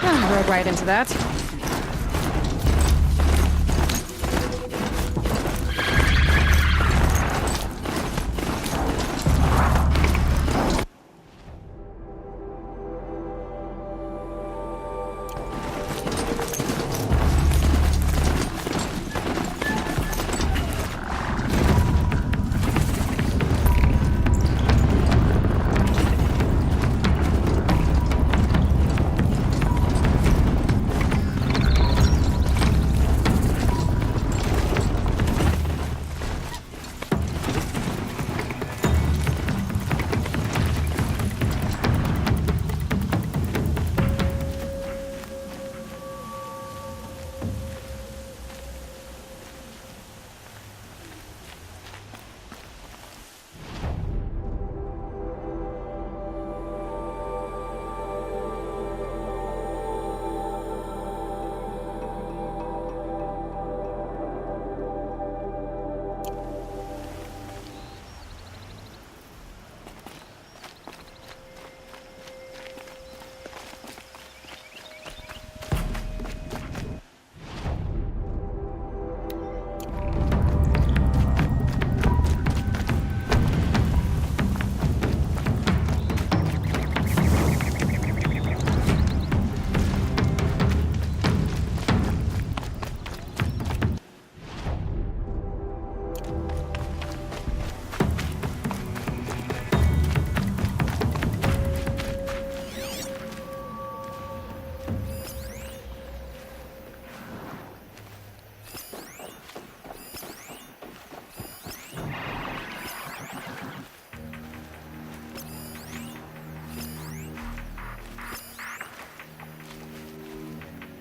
Rode right into that.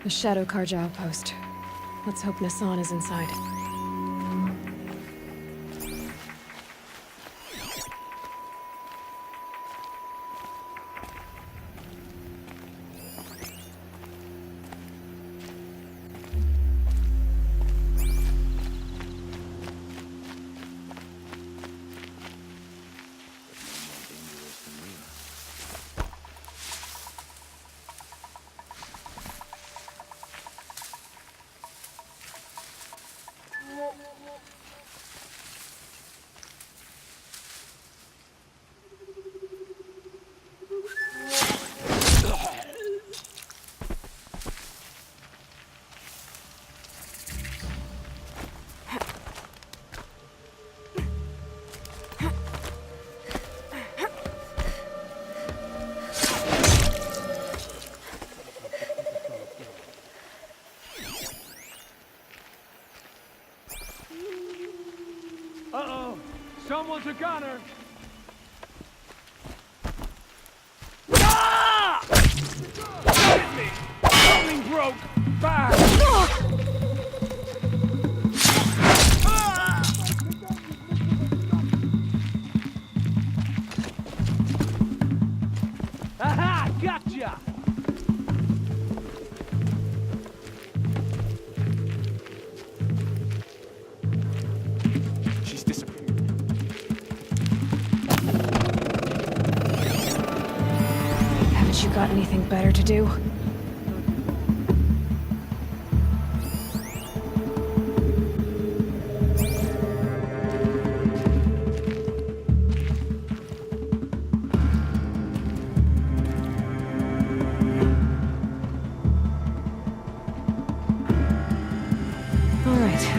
The Shadow Karja outpost. Let's hope Nassan is inside. Uh-oh! Someone's a gunner! Ah! Hit me! Something broke! Back! Ah! Aha! Gotcha! You got anything better to do? All right.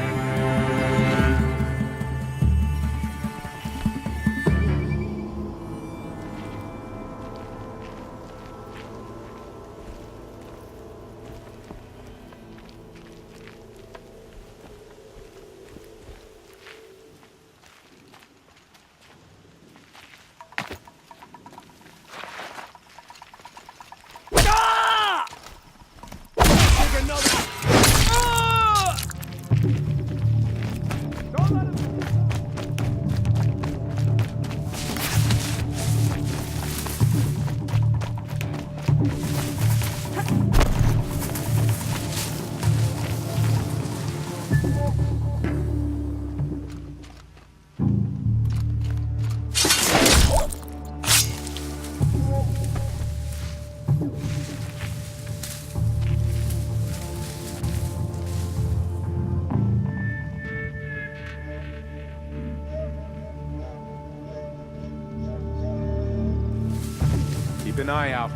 an eye out.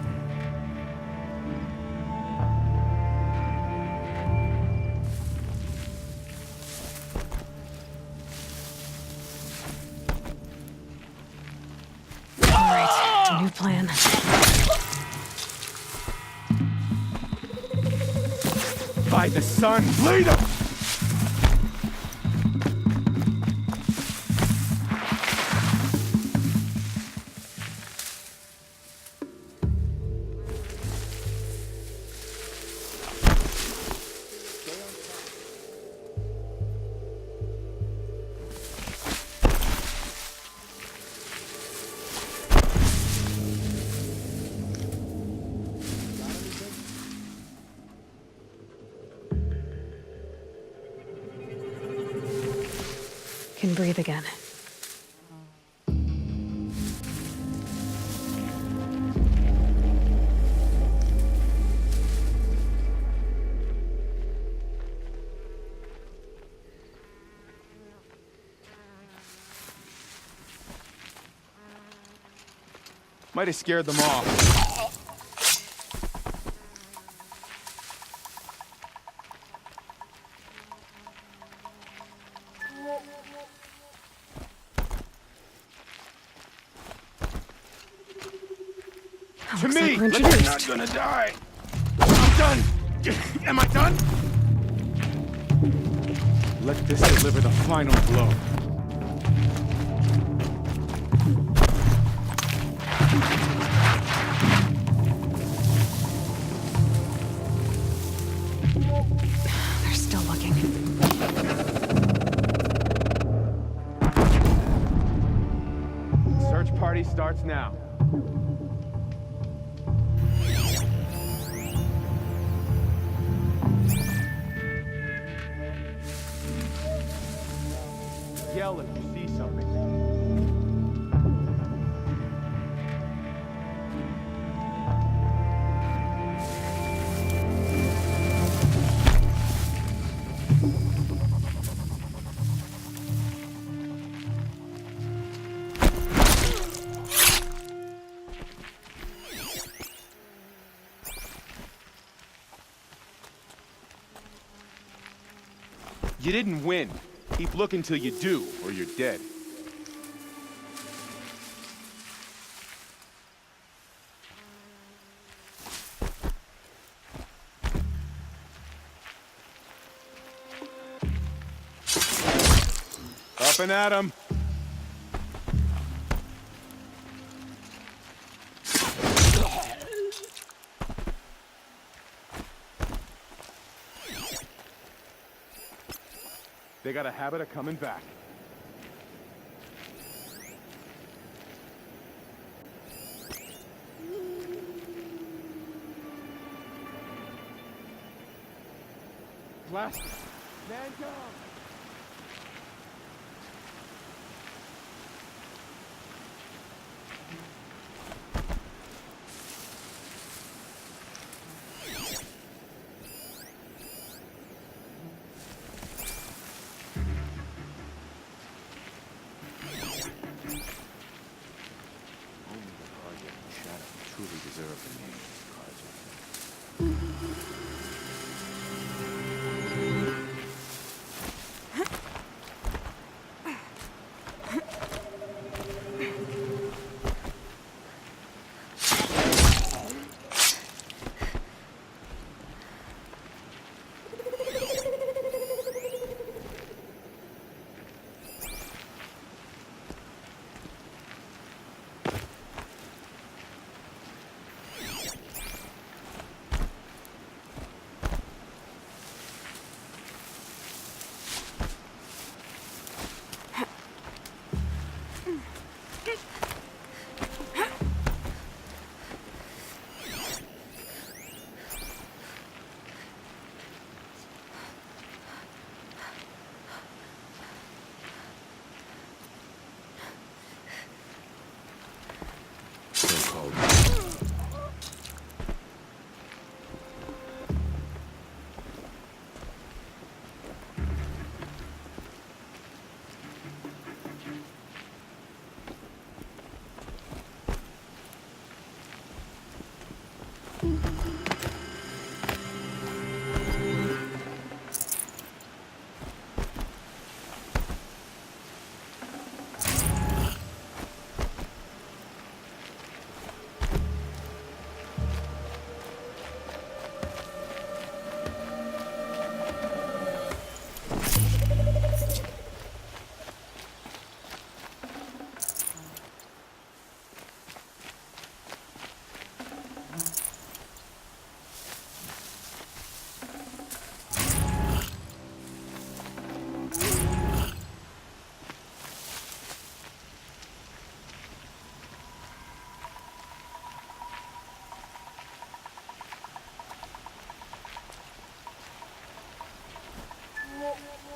All right, new plan. By the sun, bleed him! Can breathe again. Might have scared them off. To Looks me! like we're Like you're not introduced. gonna die! I'm done! Am I done? Let this deliver the final blow. They're still looking. Search party starts now. Yell if you see something. You didn't win. Keep looking till you do, or you're dead. Up and at 'em. They got a habit of coming back. Blast! Man down! Truly deserve the name of Project.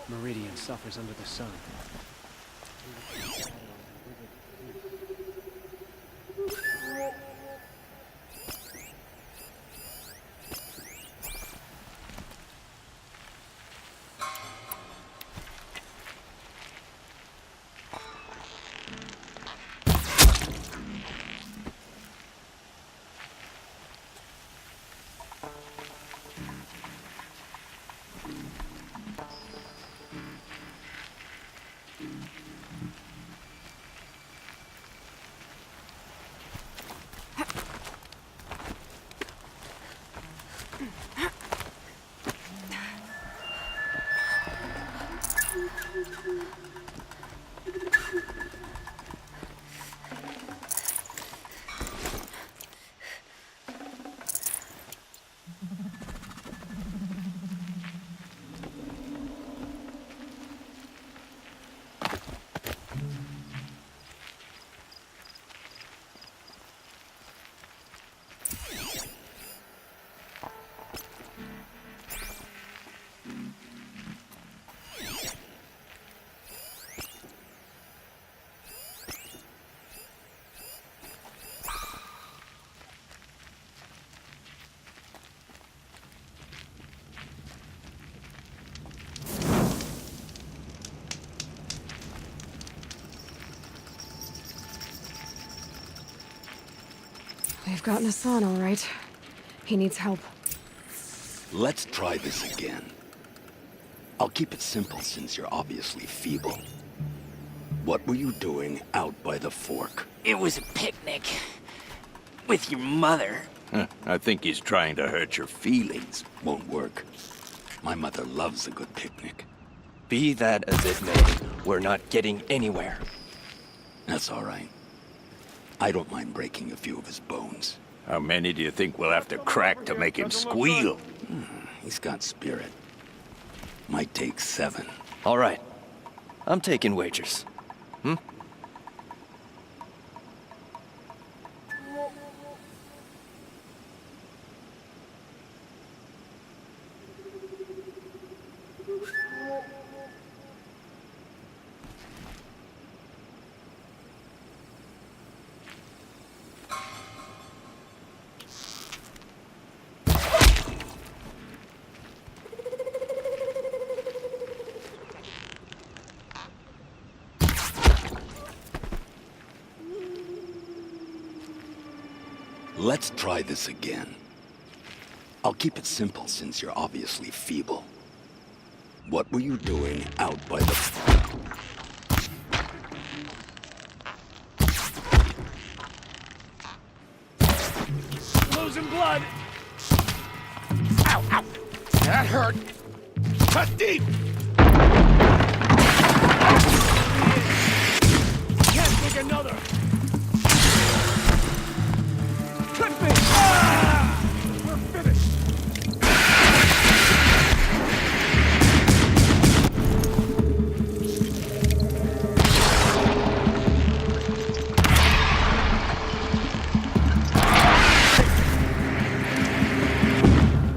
Meridian suffers under the sun. We've gotten Hassan, all right. He needs help. Let's try this again. I'll keep it simple since you're obviously feeble. What were you doing out by the fork? It was a picnic. With your mother. I think he's trying to hurt your feelings. Won't work. My mother loves a good picnic. Be that as it may, we're not getting anywhere. That's all right. I don't mind breaking a few of his bones. How many do you think we'll have to crack to make him squeal? He's got spirit. Might take 7. All right. I'm taking wagers. Let's try this again. I'll keep it simple since you're obviously feeble. What were you doing out by the... Losing blood. Ow, ow! That hurt! Cut deep! Can't take another. Could be. Ah! We're finished.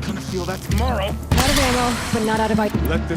Gonna feel that tomorrow. Out of ammo, but not out of ice. Let the...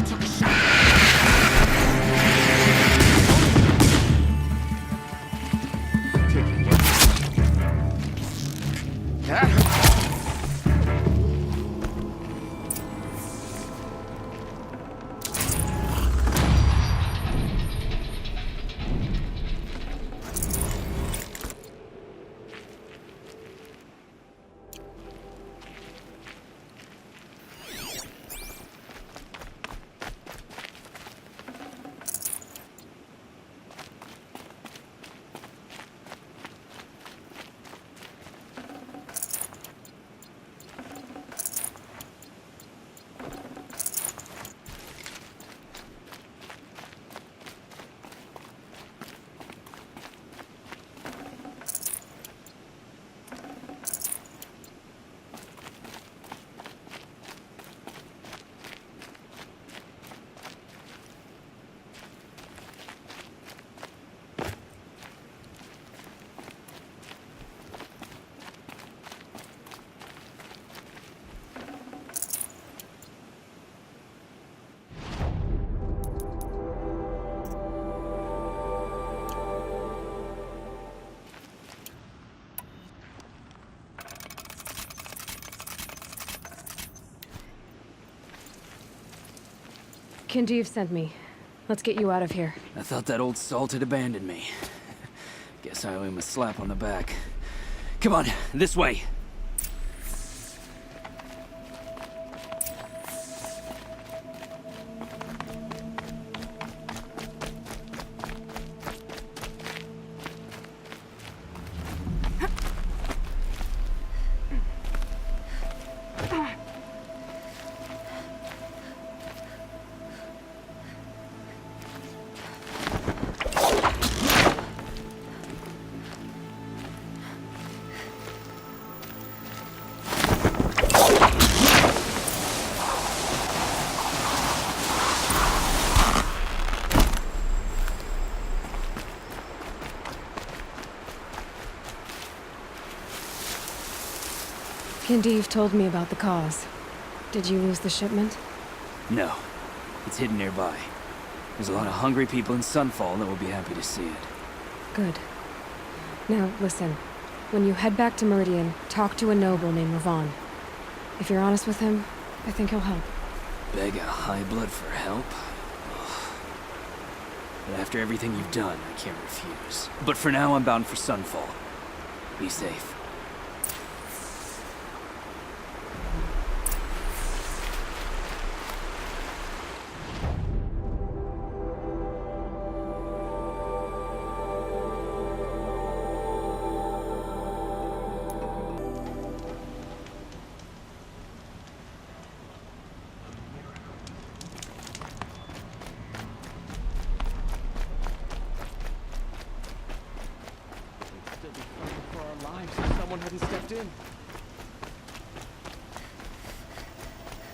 Kindev sent me. Let's get you out of here. I thought that old salt had abandoned me. Guess I owe him a slap on the back. Come on, this way. Kindev told me about the cause. Did you lose the shipment? No, it's hidden nearby. There's a lot of hungry people in Sunfall that will be happy to see it. Good. Now, listen. When you head back to Meridian, talk to a noble named Ravon. If you're honest with him, I think he'll help. Beg a high blood for help? Ugh. But after everything you've done, I can't refuse. But for now, I'm bound for Sunfall. Be safe.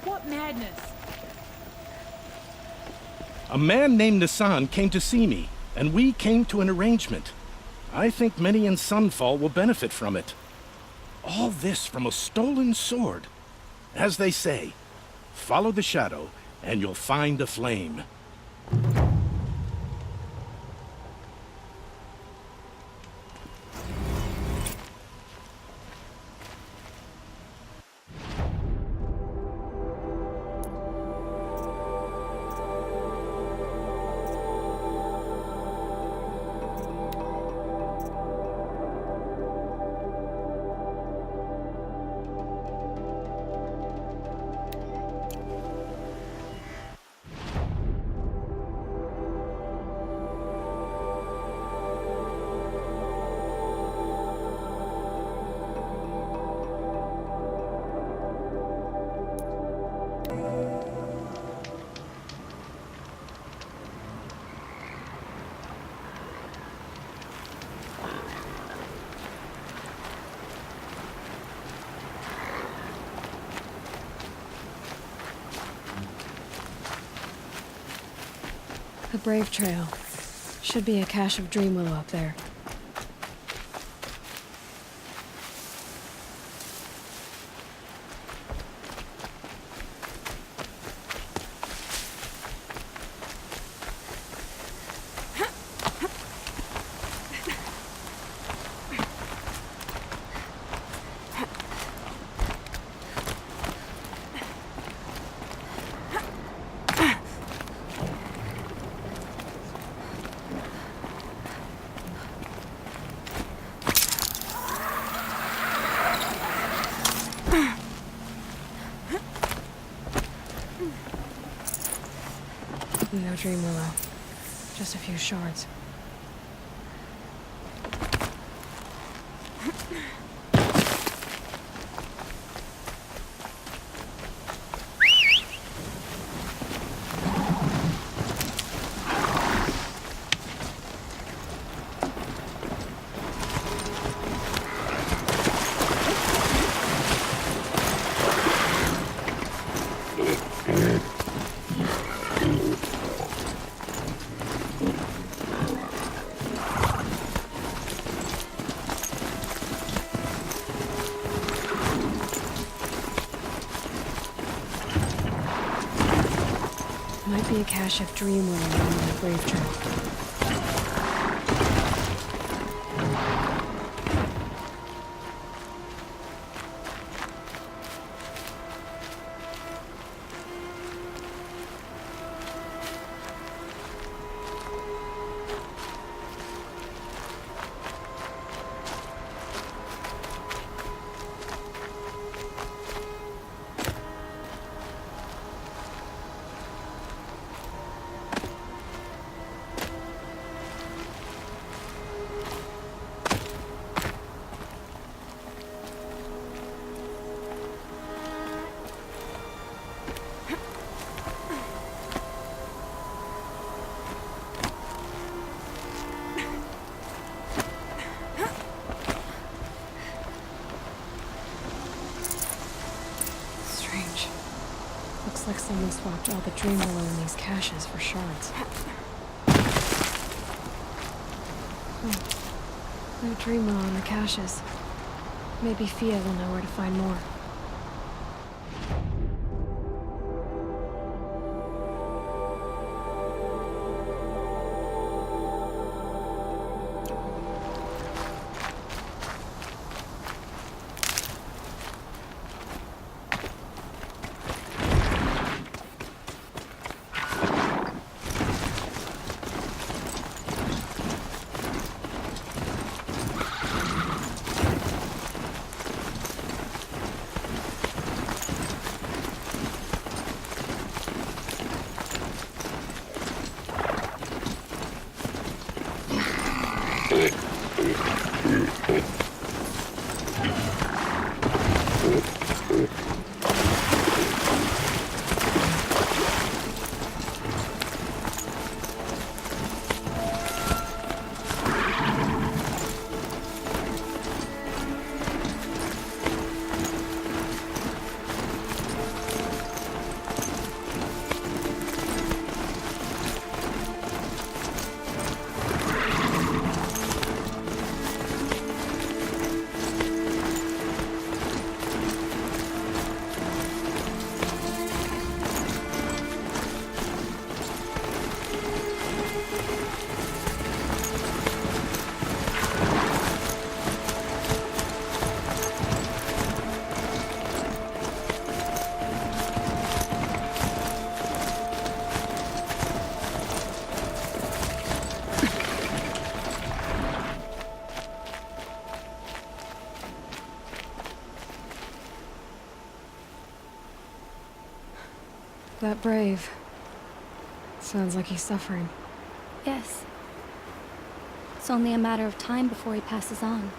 What madness? A man named Nissan came to see me, and we came to an arrangement. I think many in Sunfall will benefit from it. All this from a stolen sword. As they say, follow the shadow, and you'll find a flame. The Brave Trail. Should be a cache of dream willow up there. No dream willow. Just a few shards. Might be a cache of dream willow on the Brave Trail. Looks like someone swapped all the dream willow in these caches for shards. Oh, no dream willow in the caches. Maybe Fia will know where to find more. That brave. Sounds like he's suffering. Yes. It's only a matter of time before he passes on.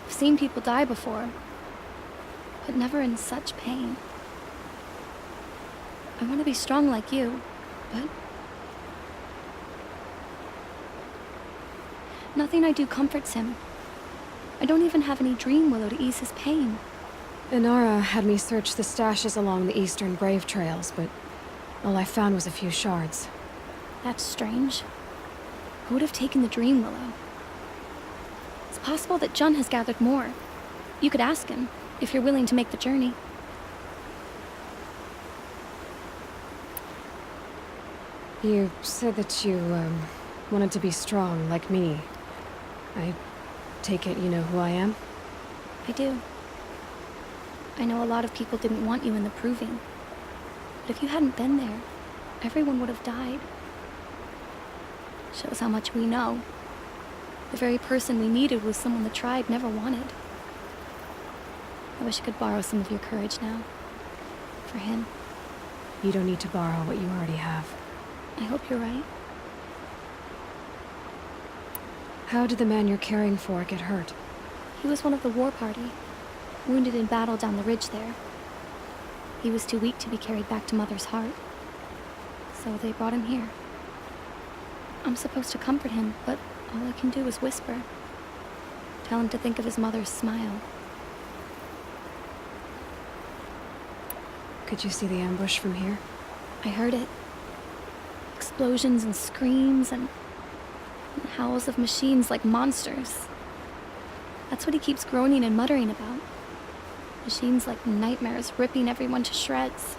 I've seen people die before, but never in such pain. I want to be strong like you, but nothing I do comforts him. I don't even have any dream willow to ease his pain. Inara had me search the stashes along the eastern Brave trails, but all I found was a few shards. That's strange. Who would have taken the dream willow? It's possible that Jun has gathered more. You could ask him, if you're willing to make the journey. You said that you, wanted to be strong, like me. I take it you know who I am? I do. I know a lot of people didn't want you in the Proving. But if you hadn't been there, everyone would have died. Shows how much we know. The very person we needed was someone the tribe never wanted. I wish I could borrow some of your courage now. For him. You don't need to borrow what you already have. I hope you're right. How did the man you're caring for get hurt? He was one of the war party. Wounded in battle down the ridge there. He was too weak to be carried back to Mother's heart. So they brought him here. I'm supposed to comfort him, but all I can do is whisper. Tell him to think of his mother's smile. Could you see the ambush from here? I heard it. Explosions and screams and howls of machines like monsters. That's what he keeps groaning and muttering about. Machines like nightmares ripping everyone to shreds.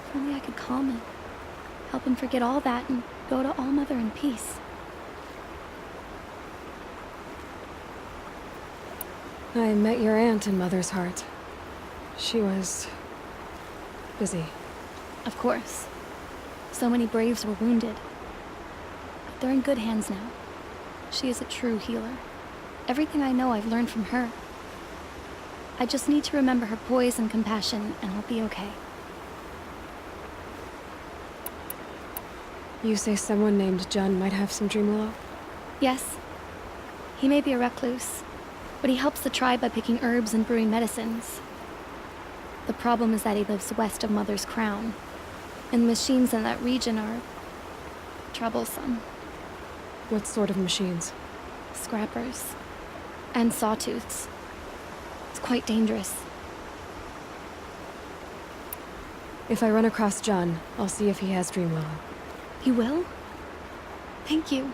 If only I could calm him. Help him forget all that and go to All Mother in peace. I met your aunt in Mother's heart. She was busy. Of course. So many Braves were wounded. But they're in good hands now. She is a true healer. Everything I know I've learned from her. I just need to remember her poise and compassion, and I'll be okay. You say someone named Jun might have some dream willow? Yes. He may be a recluse, but he helps the tribe by picking herbs and brewing medicines. The problem is that he lives west of Mother's Crown, and the machines in that region are troublesome. What sort of machines? Scrappers. And sawtooths. It's quite dangerous. If I run across John, I'll see if he has Dreamwillow. You will? Thank you.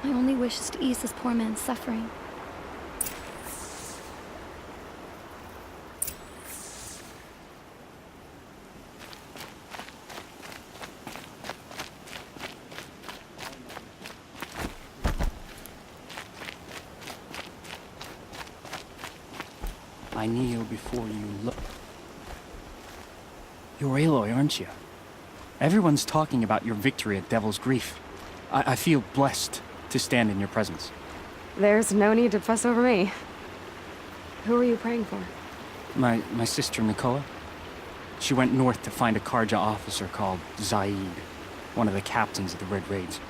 My only wish is to ease this poor man's suffering. I kneel before you look. You're Aloy, aren't you? Everyone's talking about your victory at Devil's Grief. I feel blessed to stand in your presence. There's no need to fuss over me. Who are you praying for? My sister Nakoa. She went north to find a Karja officer called Zaid, one of the captains of the Red Raids.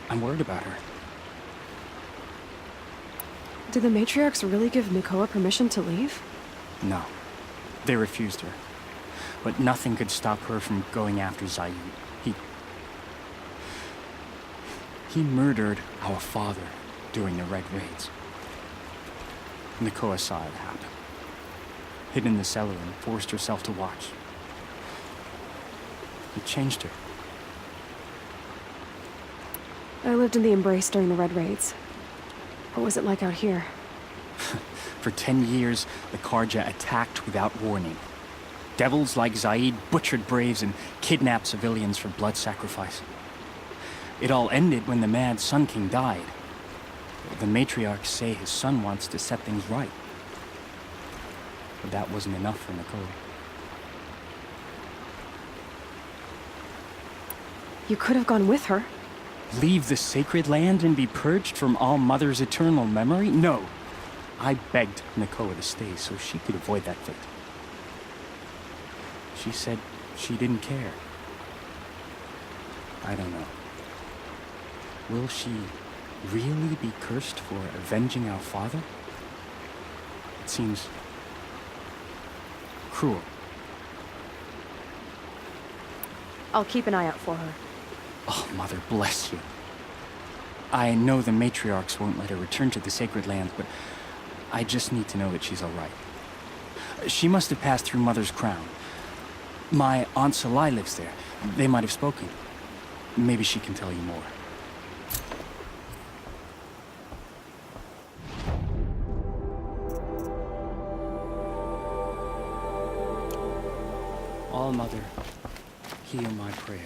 I'm worried about her. Did the matriarchs really give Nakoa permission to leave? No. They refused her. But nothing could stop her from going after Zaid. He murdered our father during the Red Raids. Nakoa saw it happen. Hid in the cellar and forced herself to watch. It changed her. I lived in the Embrace during the Red Raids. What was it like out here? For 10 years, the Karja attacked without warning. Devils like Zaid butchered braves and kidnapped civilians for blood sacrifice. It all ended when the mad Sun King died. The matriarchs say his son wants to set things right. But that wasn't enough for Nakoa. You could have gone with her. Leave the sacred land and be purged from All Mother's eternal memory? No. I begged Nakoa to stay so she could avoid that fate. She said she didn't care. I don't know. Will she really be cursed for avenging our father? It seems cruel. I'll keep an eye out for her. Oh, Mother bless you. I know the matriarchs won't let her return to the sacred land, but I just need to know that she's all right. She must have passed through Mother's crown. My Aunt Salai lives there. They might have spoken. Maybe she can tell you more. All Mother, hear my prayer.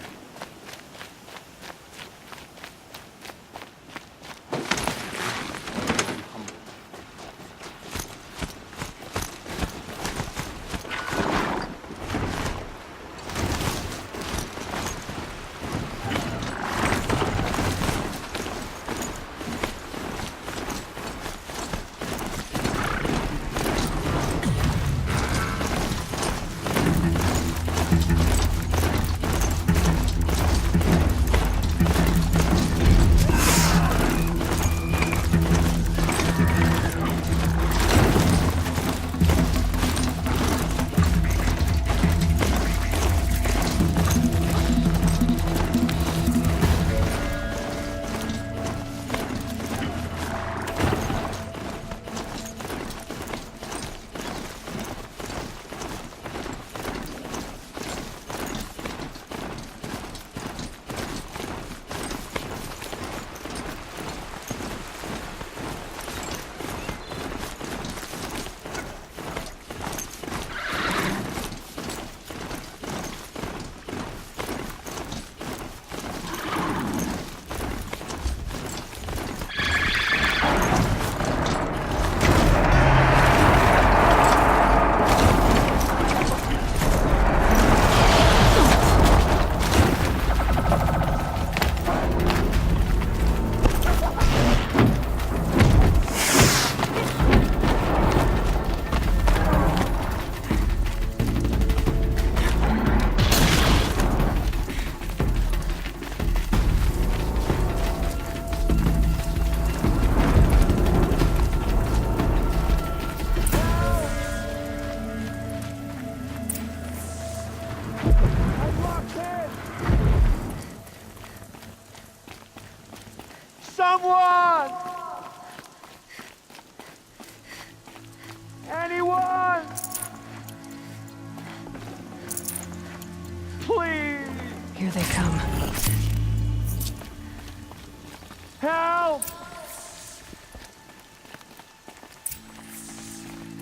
Help!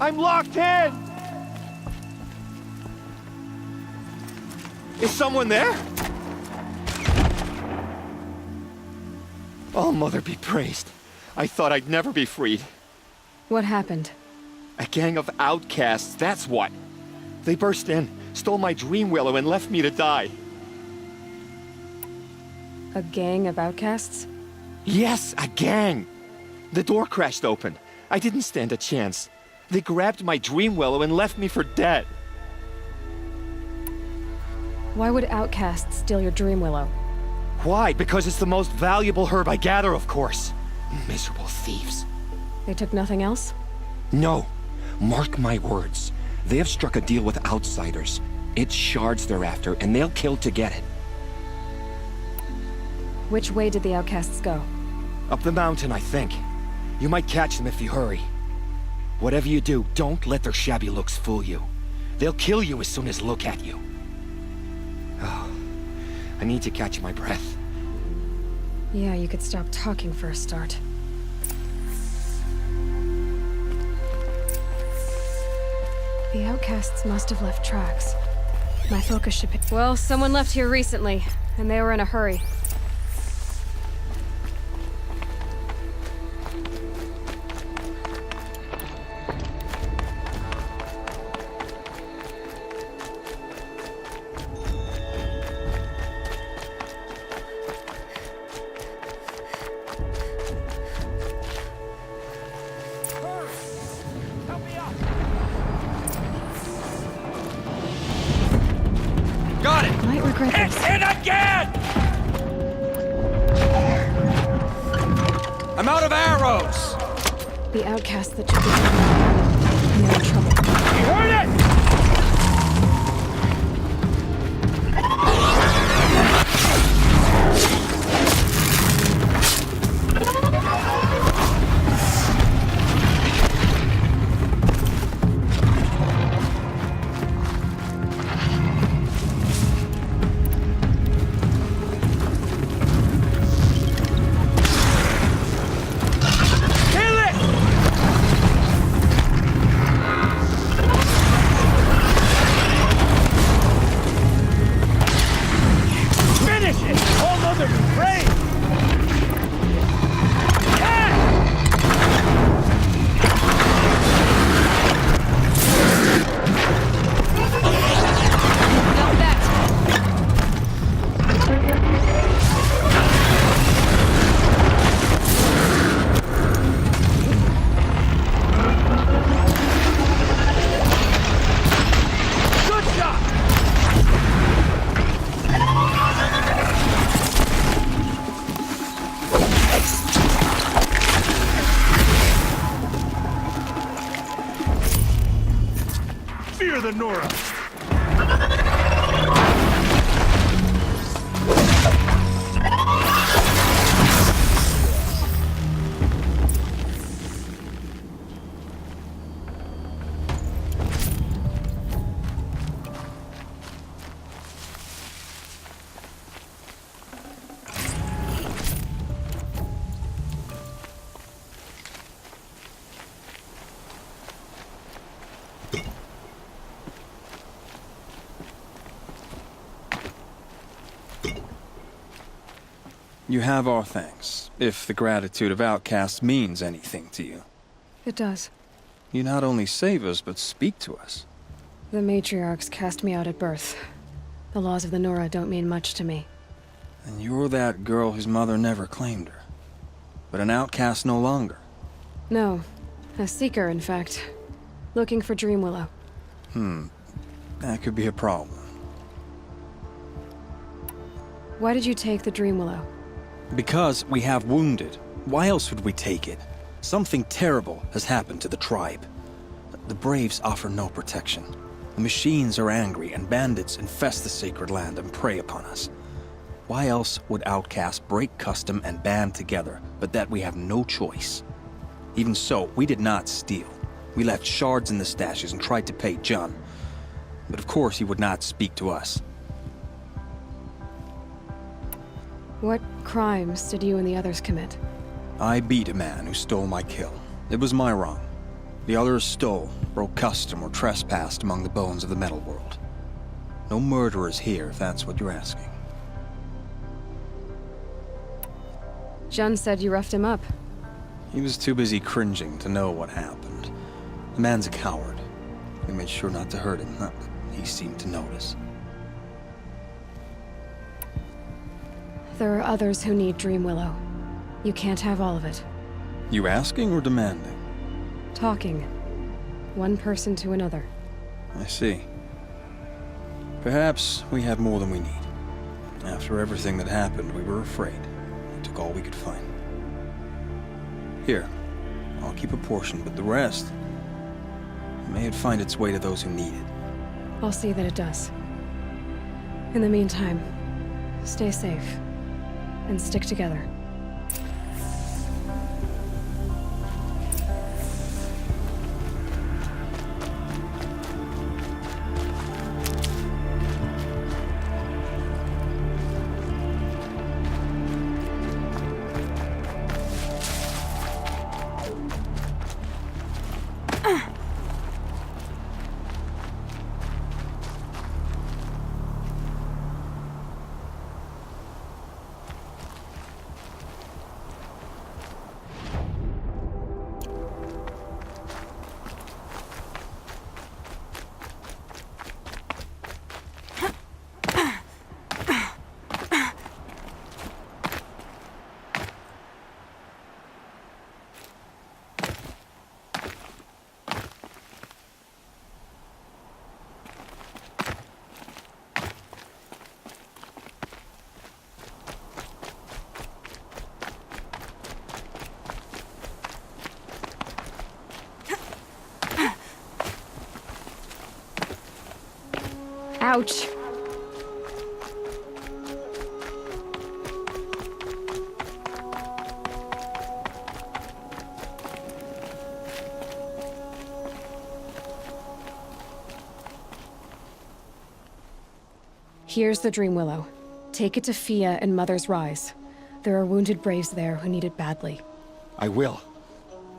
I'm locked in! Is someone there? Oh, Mother be praised. I thought I'd never be freed. What happened? A gang of outcasts, that's what. They burst in, stole my dream willow, and left me to die. A gang of outcasts? Yes, a gang! The door crashed open. I didn't stand a chance. They grabbed my dream willow and left me for dead. Why would outcasts steal your dream willow? Why? Because it's the most valuable herb I gather, of course. Miserable thieves. They took nothing else? No. Mark my words. They have struck a deal with outsiders. It's shards they're after, and they'll kill to get it. Which way did the outcasts go? Up the mountain, I think. You might catch them if you hurry. Whatever you do, don't let their shabby looks fool you. They'll kill you as soon as look at you. Oh, I need to catch my breath. Yeah, you could stop talking for a start. The outcasts must have left tracks. My focus should be— Well, someone left here recently, and they were in a hurry. Got it! Might regret this. Hit again! I'm out of arrows! The outcasts that took it, they're in trouble. You heard it! Fear the Nora! You have our thanks, if the gratitude of outcasts means anything to you. It does. You not only save us, but speak to us. The matriarchs cast me out at birth. The laws of the Nora don't mean much to me. And you're that girl whose mother never claimed her. But an outcast no longer. No. A seeker, in fact. Looking for Dream Willow. That could be a problem. Why did you take the Dream Willow? Because we have wounded. Why else would we take it? Something terrible has happened to the tribe. The Braves offer no protection. The machines are angry, and bandits infest the sacred land and prey upon us. Why else would outcasts break custom and band together, but that we have no choice? Even so, we did not steal. We left shards in the stashes and tried to pay John. But of course he would not speak to us. What crimes did you and the others commit? I beat a man who stole my kill. It was my wrong. The others stole, broke custom, or trespassed among the bones of the metal world. No murderers here, if that's what you're asking. Jun said you roughed him up. He was too busy cringing to know what happened. The man's a coward. We made sure not to hurt him, not that he seemed to notice. There are others who need Dream Willow. You can't have all of it. You asking or demanding? Talking. One person to another. I see. Perhaps we have more than we need. After everything that happened, we were afraid. We took all we could find. Here, I'll keep a portion, but the rest... may it find its way to those who need it. I'll see that it does. In the meantime, stay safe. And stick together. Ouch! Here's the Dream Willow. Take it to Fia and Mother's Rise. There are wounded braves there who need it badly. I will.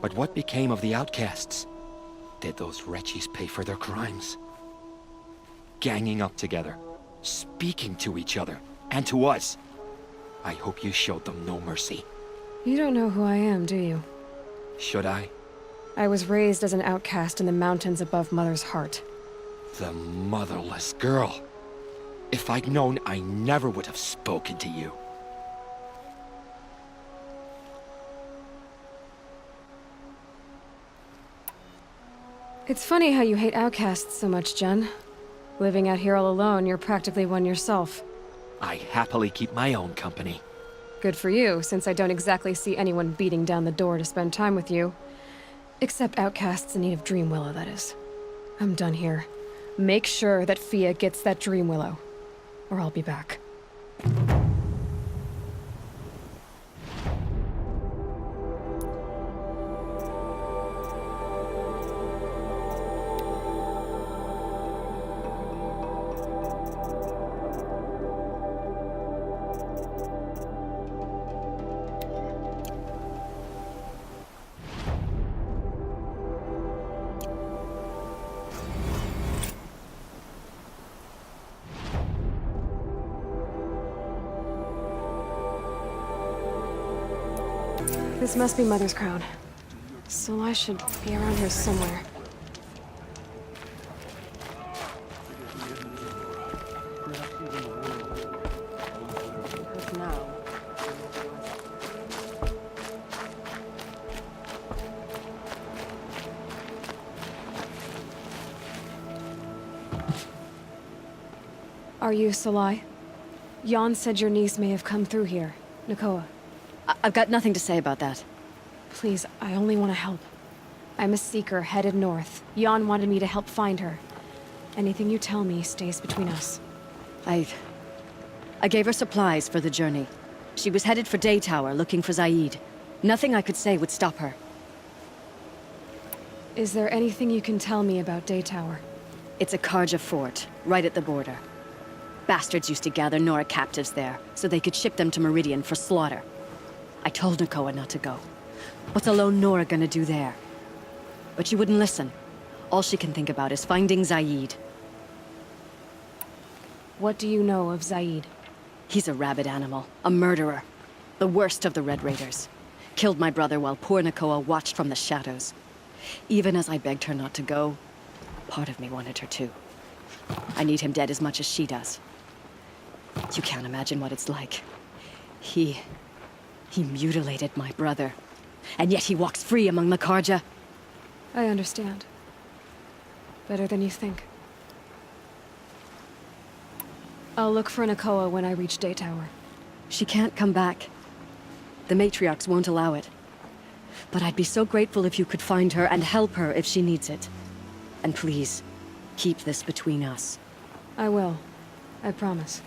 But what became of the outcasts? Did those wretches pay for their crimes? Ganging up together, speaking to each other, and to us. I hope you showed them no mercy. You don't know who I am, do you? Should I? I was raised as an outcast in the mountains above Mother's heart. The motherless girl. If I'd known, I never would have spoken to you. It's funny how you hate outcasts so much, Jun. Living out here all alone, you're practically one yourself. I happily keep my own company. Good for you, since I don't exactly see anyone beating down the door to spend time with you. Except outcasts in need of Dream Willow, that is. I'm done here. Make sure that Fia gets that Dream Willow, or I'll be back. This must be Mother's crown. So I should be around here somewhere. Are you Salai? Jan said your niece may have come through here. Nakoa. I've got nothing to say about that. Please, I only want to help. I'm a seeker headed north. Jan wanted me to help find her. Anything you tell me stays between us. I gave her supplies for the journey. She was headed for Day Tower looking for Zaid. Nothing I could say would stop her. Is there anything you can tell me about Day Tower? It's a Karja fort, right at the border. Bastards used to gather Nora captives there, so they could ship them to Meridian for slaughter. I told Nakoa not to go. What's a lone Nora gonna do there? But she wouldn't listen. All she can think about is finding Zaid. What do you know of Zaid? He's a rabid animal, a murderer. The worst of the Red Raiders. Killed my brother while poor Nakoa watched from the shadows. Even as I begged her not to go, part of me wanted her to. I need him dead as much as she does. You can't imagine what it's like. He mutilated my brother. And yet he walks free among the Karja. I understand. Better than you think. I'll look for Nakoa when I reach Daytower. She can't come back. The matriarchs won't allow it. But I'd be so grateful if you could find her and help her if she needs it. And please, keep this between us. I will. I promise.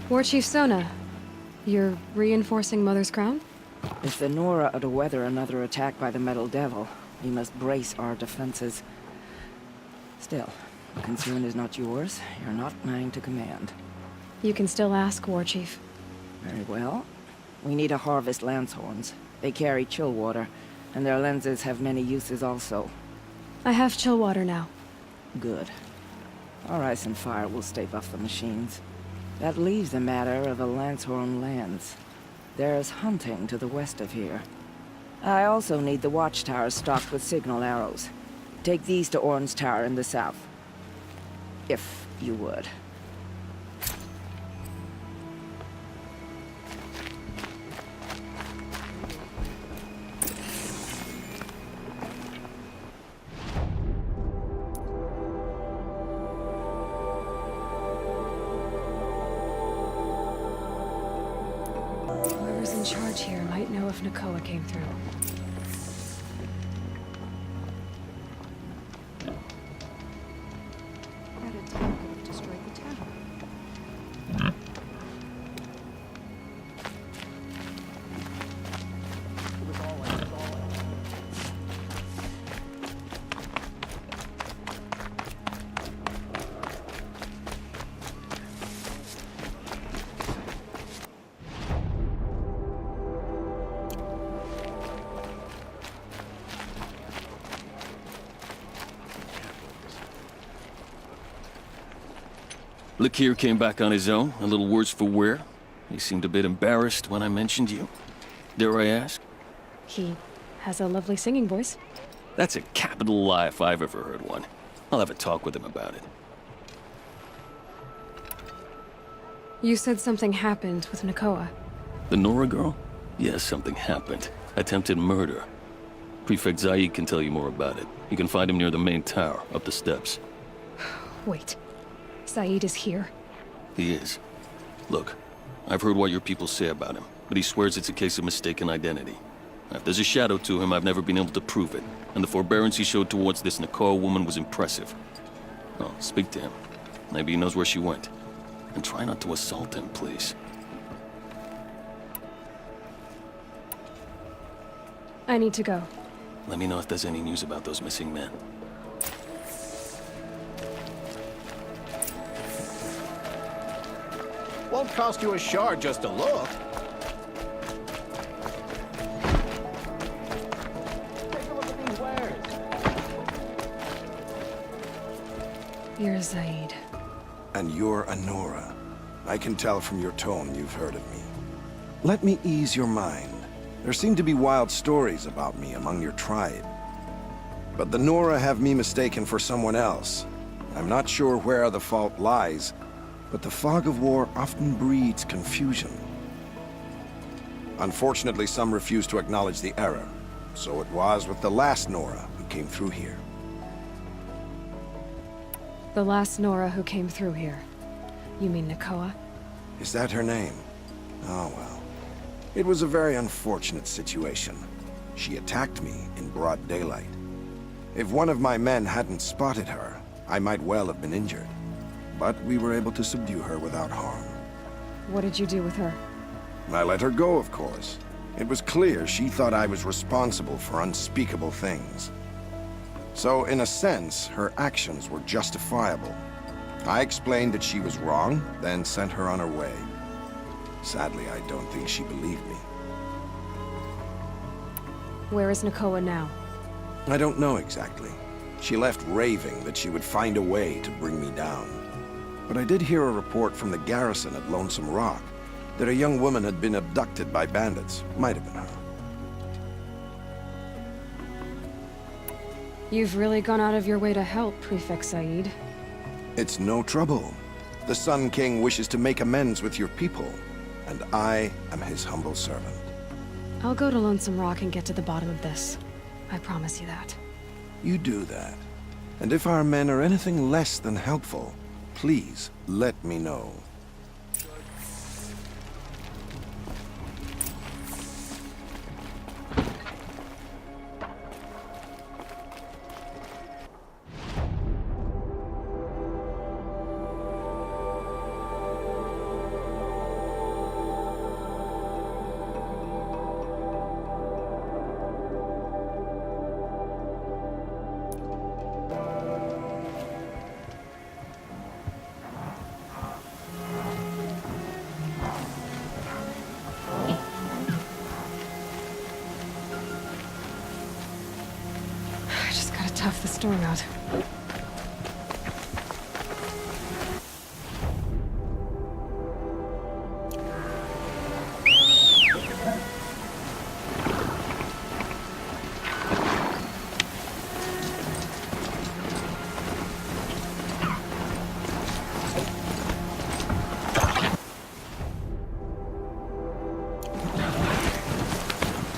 War Chief Sona, you're reinforcing Mother's Crown? If the Nora are to weather another attack by the Metal Devil, we must brace our defenses. Still, the concern is not yours. You're not mine to command. You can still ask, War Chief. Very well. We need to harvest Lancehorns. They carry chill water, and their lenses have many uses also. I have chill water now. Good. Our ice and fire will stave off the machines. That leaves the matter of a Lancehorn lance. There's hunting to the west of here. I also need the watchtowers stocked with signal arrows. Take these to Orn's Tower in the south. If you would. Whoever's in charge here might know if Nakoa came through. Lakir came back on his own, a little worse for wear. He seemed a bit embarrassed when I mentioned you. Dare I ask? He has a lovely singing voice. That's a capital lie if I've ever heard one. I'll have a talk with him about it. You said something happened with Nakoa. The Nora girl? Yes, something happened. Attempted murder. Prefect Zaid can tell you more about it. You can find him near the main tower, up the steps. Wait. Zaid is here. He is. Look, I've heard what your people say about him, but he swears it's a case of mistaken identity. If there's a shadow to him, I've never been able to prove it, and the forbearance he showed towards this Nakoa woman was impressive. Oh, speak to him. Maybe he knows where she went. And try not to assault him, please. I need to go. Let me know if there's any news about those missing men. Won't cost you a shard just to look. Take a look at these wares. You're Zaid. And you're a Nora. I can tell from your tone you've heard of me. Let me ease your mind. There seem to be wild stories about me among your tribe. But the Nora have me mistaken for someone else. I'm not sure where the fault lies, but the fog of war often breeds confusion. Unfortunately, some refuse to acknowledge the error. So it was with the last Nora who came through here. The last Nora who came through here. You mean Nakoa? Is that her name? Oh well. It was a very unfortunate situation. She attacked me in broad daylight. If one of my men hadn't spotted her, I might well have been injured. But we were able to subdue her without harm. What did you do with her? I let her go, of course. It was clear she thought I was responsible for unspeakable things. So, in a sense, her actions were justifiable. I explained that she was wrong, then sent her on her way. Sadly, I don't think she believed me. Where is Nakoa now? I don't know exactly. She left raving that she would find a way to bring me down. But I did hear a report from the garrison at Lonesome Rock that a young woman had been abducted by bandits. Might have been her. You've really gone out of your way to help, Prefect Said. It's no trouble. The Sun King wishes to make amends with your people, and I am his humble servant. I'll go to Lonesome Rock and get to the bottom of this. I promise you that. You do that. And if our men are anything less than helpful, please let me know. I just gotta tough the storm out.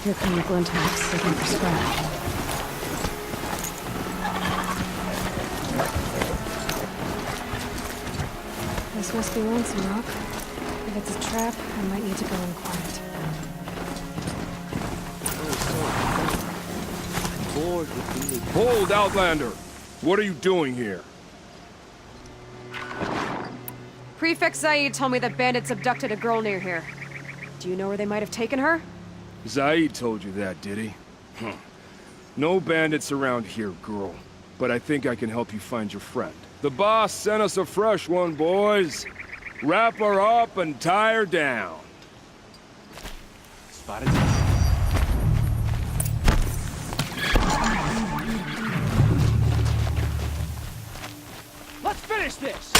Here come the Glinthawks looking for scrap. This must be Lonesome Rock. If it's a trap, I might need to go in quiet. Hold, Outlander! What are you doing here? Prefect Said told me that bandits abducted a girl near here. Do you know where they might have taken her? Zaid told you that, did he? Huh. No bandits around here, girl. But I think I can help you find your friend. The boss sent us a fresh one, boys. Wrap her up and tie her down. Spotted. Let's finish this!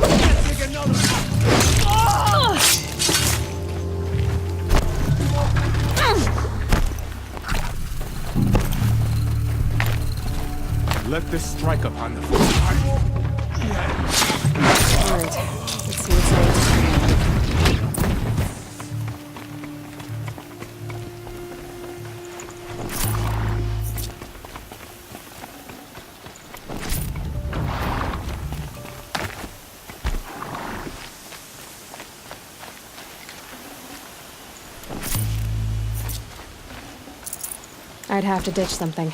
Let's take another. Let this strike upon the foot. Alright, let's see what's next. I'd have to ditch something.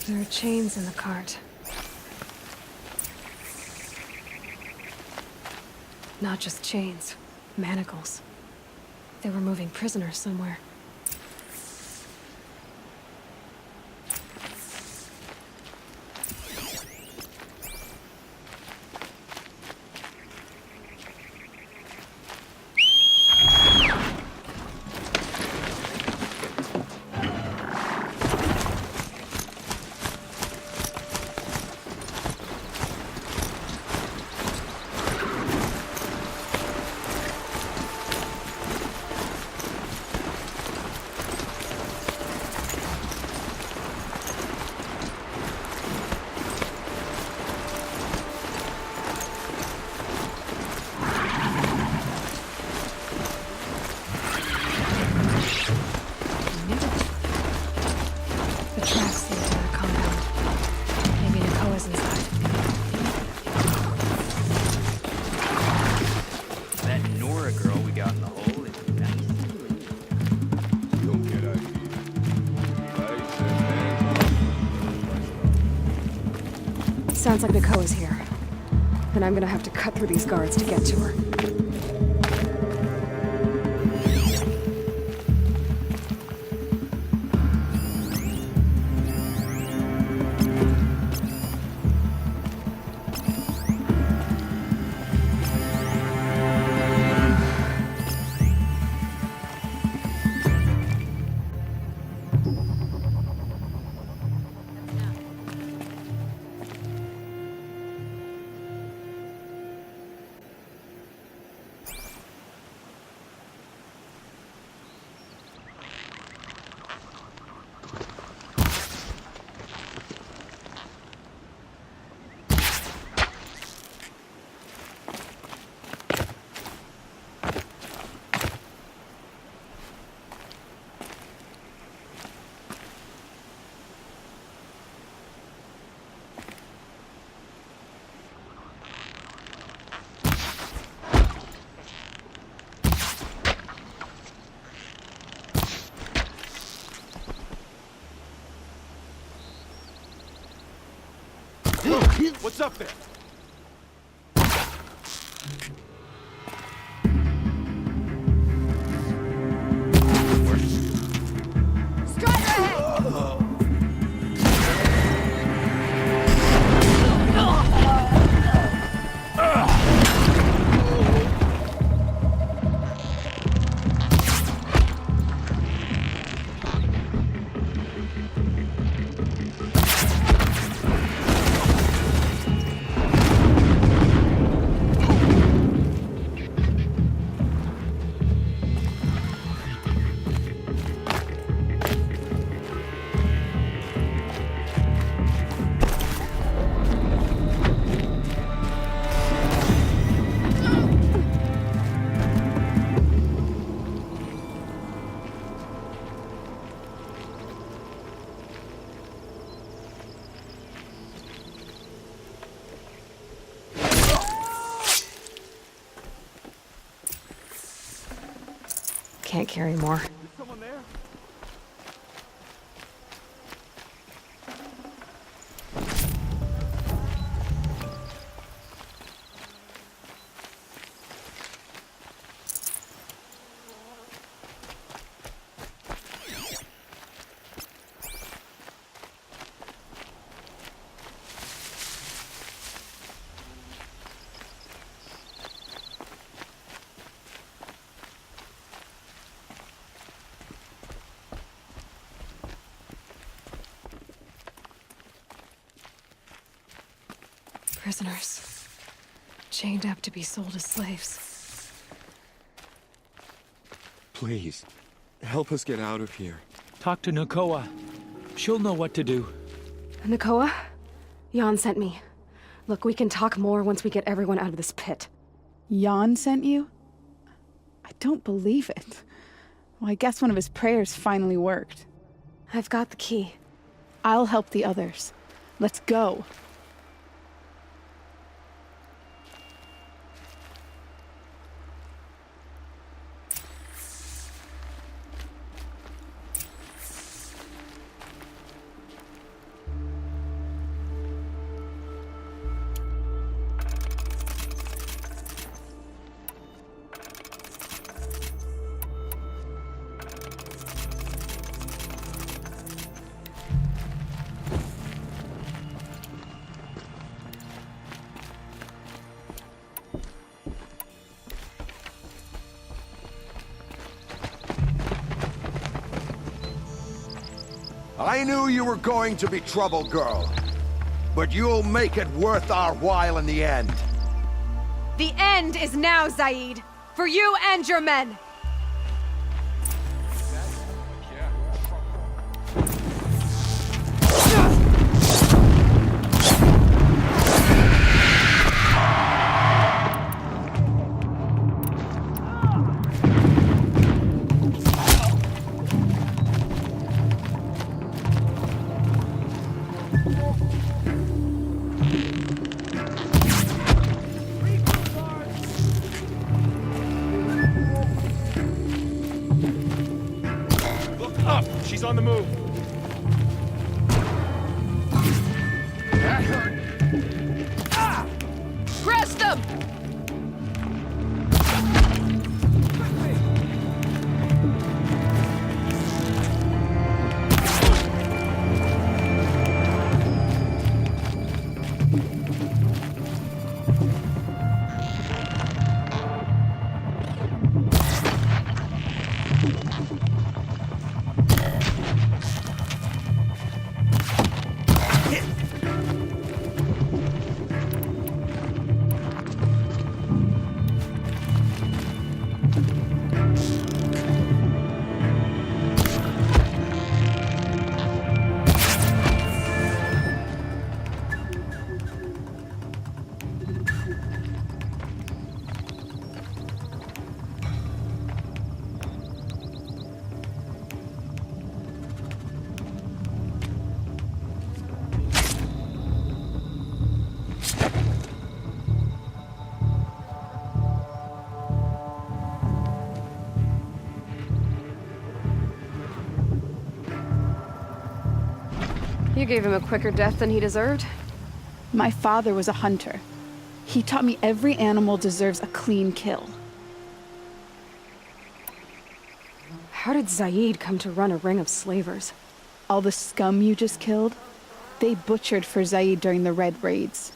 There are chains in the cart. Not just chains, manacles. They were moving prisoners somewhere. Sounds like Nakoa's here. Then I'm gonna have to cut through these guards to get to her. What's up there? Can't carry more. Is someone there? Prisoners. Chained up to be sold as slaves. Please, help us get out of here. Talk to Nakoa. She'll know what to do. Nakoa? Jan sent me. Look, we can talk more once we get everyone out of this pit. Jan sent you? I don't believe it. Well, I guess one of his prayers finally worked. I've got the key. I'll help the others. Let's go. I knew you were going to be trouble, girl. But you'll make it worth our while in the end. The end is now, Zaid! For you and your men! She's on the move. That hurt. You gave him a quicker death than he deserved. My father was a hunter. He taught me every animal deserves a clean kill. How did Zaid come to run a ring of slavers? All the scum you just killed, they butchered for Zaid during the Red Raids.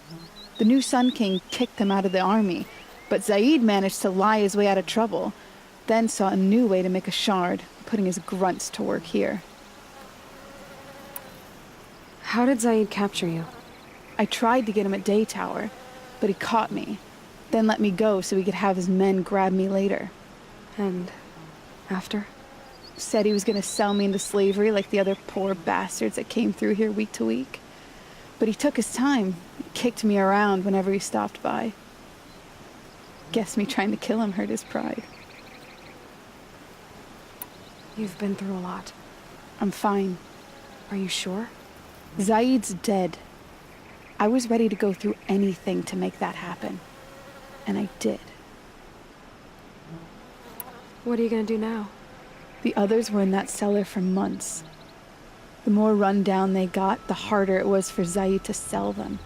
The new Sun King kicked them out of the army, but Zaid managed to lie his way out of trouble, then saw a new way to make a shard, putting his grunts to work here. How did Zaid capture you? I tried to get him at Day Tower, but he caught me, then let me go so he could have his men grab me later. And after? Said he was gonna sell me into slavery like the other poor bastards that came through here week to week. But he took his time, kicked me around whenever he stopped by. Guess me trying to kill him hurt his pride. You've been through a lot. I'm fine. Are you sure? Zaid's dead. I was ready to go through anything to make that happen. And I did. What are you gonna do now? The others were in that cellar for months. The more run down they got, the harder it was for Zaid to sell them.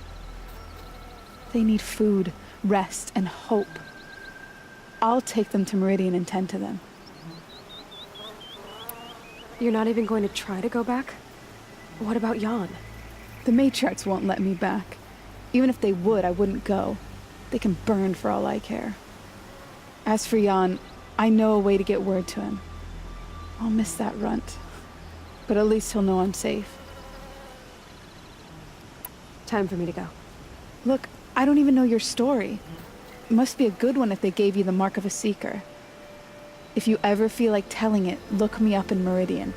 They need food, rest, and hope. I'll take them to Meridian and tend to them. You're not even going to try to go back? What about Jan? The matriarchs won't let me back. Even if they would, I wouldn't go. They can burn for all I care. As for Jan, I know a way to get word to him. I'll miss that runt. But at least he'll know I'm safe. Time for me to go. Look, I don't even know your story. It must be a good one if they gave you the mark of a seeker. If you ever feel like telling it, look me up in Meridian.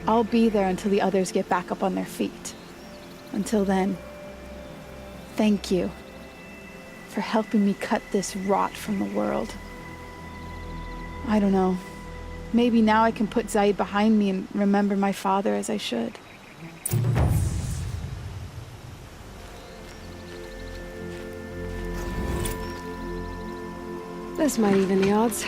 I'll be there until the others get back up on their feet. Until then, thank you for helping me cut this rot from the world. I don't know. Maybe now I can put Zaid behind me and remember my father as I should. This might even the odds.